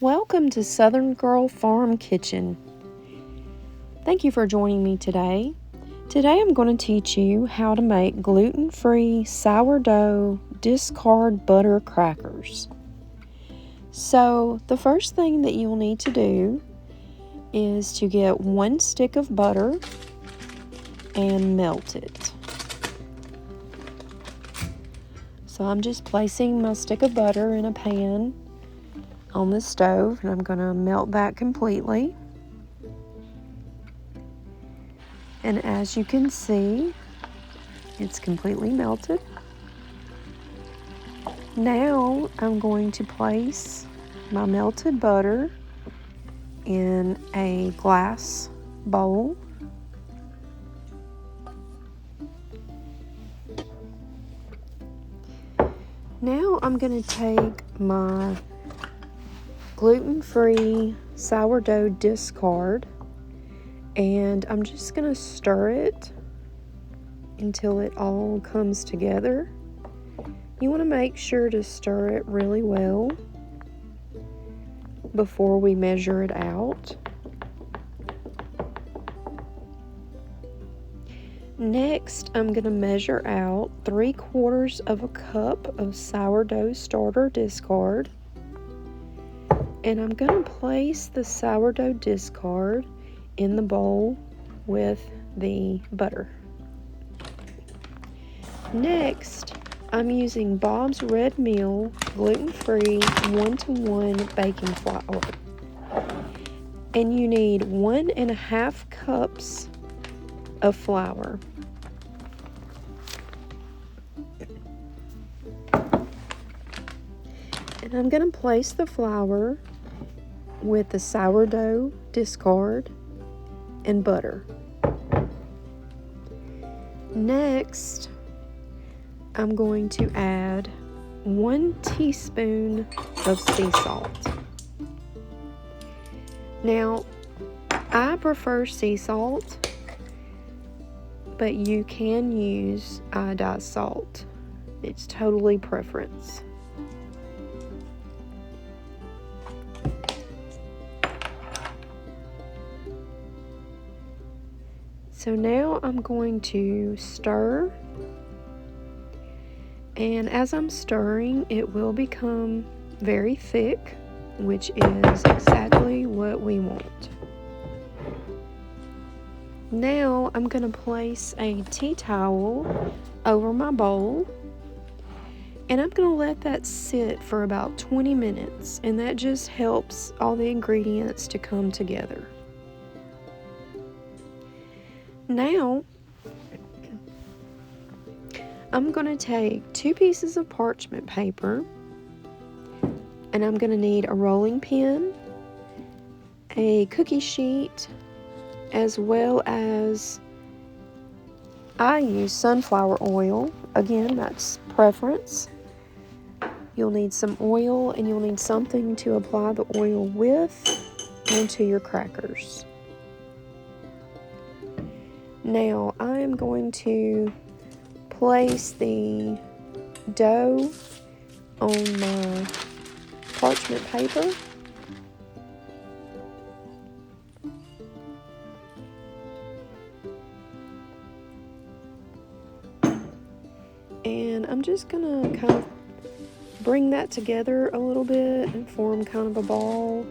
Welcome to Southern Girl Farm Kitchen. Thank you for joining me today. Today I'm going to teach you how to make gluten-free sourdough discard butter crackers. So the first thing that you'll need to do is to get 1 stick of butter and melt it. So I'm just placing my stick of butter in a pan on the stove, and I'm going to melt that completely. And as you can see, it's completely melted. Now I'm going to place my melted butter in a glass bowl. Now I'm going to take my gluten-free sourdough discard and I'm just going to stir it until it all comes together. You want to make sure to stir it really well before we measure it out. Next, I'm going to measure out 3/4 of a cup of sourdough starter discard. And I'm going to place the sourdough discard in the bowl with the butter. Next, I'm using Bobs Red Meal gluten-free 1-to-1 baking flour. And you need 1.5 cups of flour. And I'm going to place the flour with the sourdough discard and butter. Next, I'm going to add 1 teaspoon of sea salt. Now, I prefer sea salt, but you can use iodized salt. It's totally preference. So now I'm going to stir, and as I'm stirring, it will become very thick, which is exactly what we want. Now I'm going to place a tea towel over my bowl, and I'm going to let that sit for about 20 minutes, and that just helps all the ingredients to come together. Now, I'm going to take 2 pieces of parchment paper, and I'm going to need a rolling pin, a cookie sheet, as well as I use sunflower oil. Again, that's preference. You'll need some oil, and you'll need something to apply the oil with onto your crackers. Now, I am going to place the dough on my parchment paper. And I'm just going to kind of bring that together a little bit and form kind of a ball.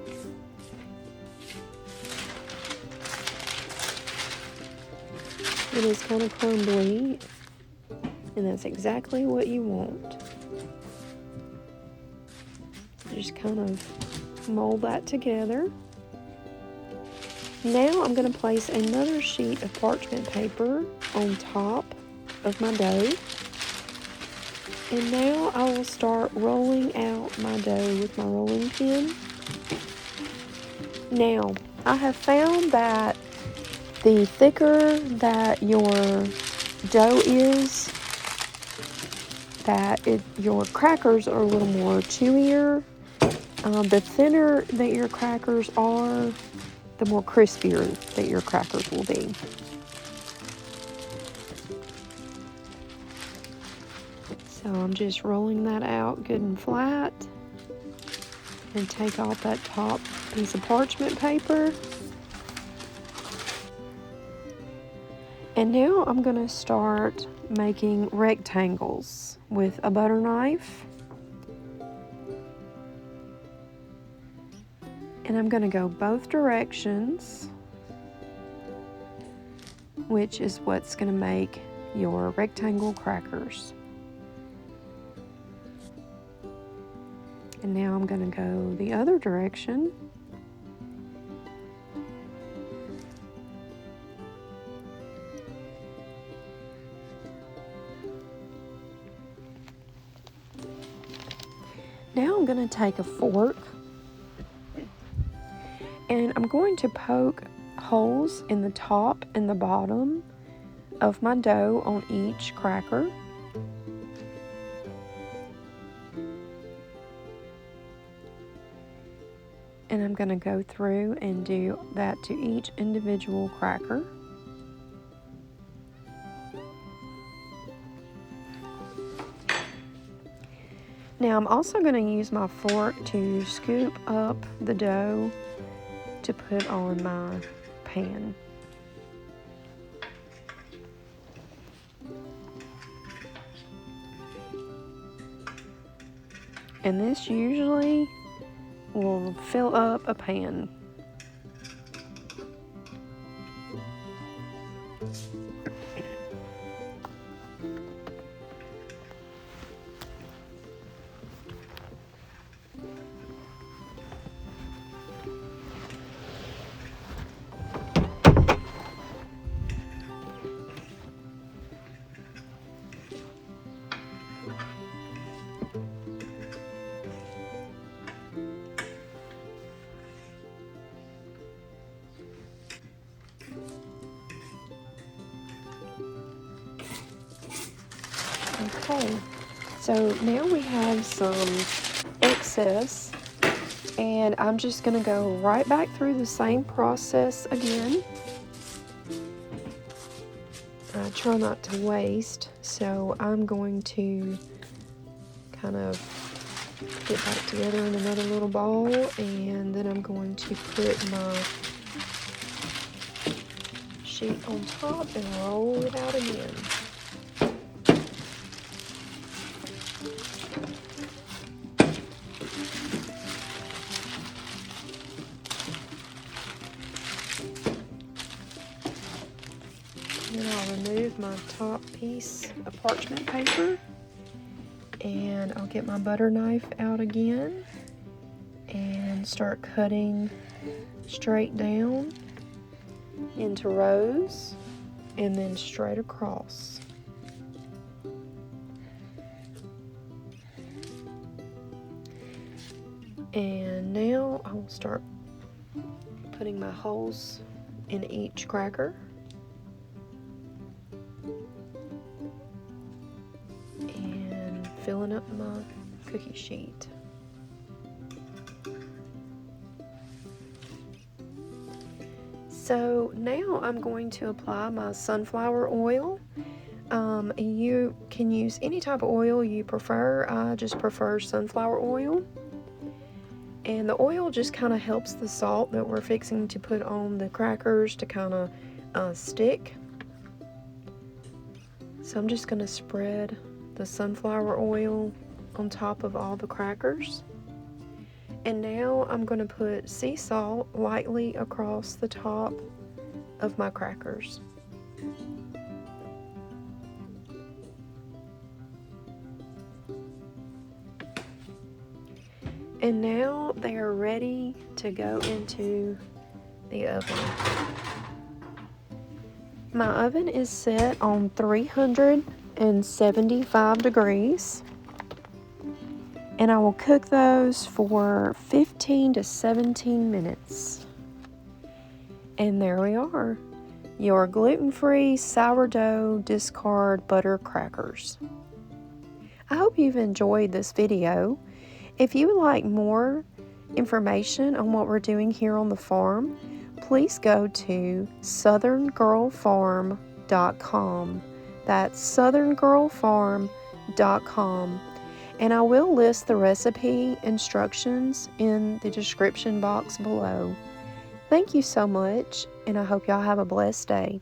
It is kind of crumbly, and that's exactly what you want. Just kind of mold that together. Now I'm going to place another sheet of parchment paper on top of my dough. And now I will start rolling out my dough with my rolling pin. Now, I have found that the thicker that your dough is, your crackers are a little more chewier. The thinner that your crackers are, the more crispier that your crackers will be. So I'm just rolling that out good and flat. and take off that top piece of parchment paper. And now I'm going to start making rectangles with a butter knife. And I'm going to go both directions, which is what's going to make your rectangle crackers. And now I'm going to go the other direction. Now I'm going to take a fork and I'm going to poke holes in the top and the bottom of my dough on each cracker. And I'm going to go through and do that to each individual cracker. Now I'm also going to use my fork to scoop up the dough to put on my pan. And this usually will fill up a pan. Okay, so now we have some excess, and I'm just going to go right back through the same process again. I try not to waste, so I'm going to kind of get back together in another little ball, and then I'm going to put my sheet on top and roll it out again. Then I'll remove my top piece of parchment paper, and I'll get my butter knife out again and start cutting straight down into rows and then straight across. And now I will start putting my holes in each cracker. And filling up my cookie sheet. So now I'm going to apply my sunflower oil. You can use any type of oil you prefer. I just prefer sunflower oil. And the oil just kind of helps the salt that we're fixing to put on the crackers to kind of stick. So I'm just going to spread the sunflower oil on top of all the crackers. And now I'm going to put sea salt lightly across the top of my crackers. And now they are ready to go into the oven. My oven is set on 375 degrees. And I will cook those for 15 to 17 minutes. And there we are, your gluten-free sourdough discard butter crackers. I hope you've enjoyed this video. If you would like more information on what we're doing here on the farm, please go to sourghdough.com. That's sourghdough.com. And I will list the recipe instructions in the description box below. Thank you so much, and I hope y'all have a blessed day.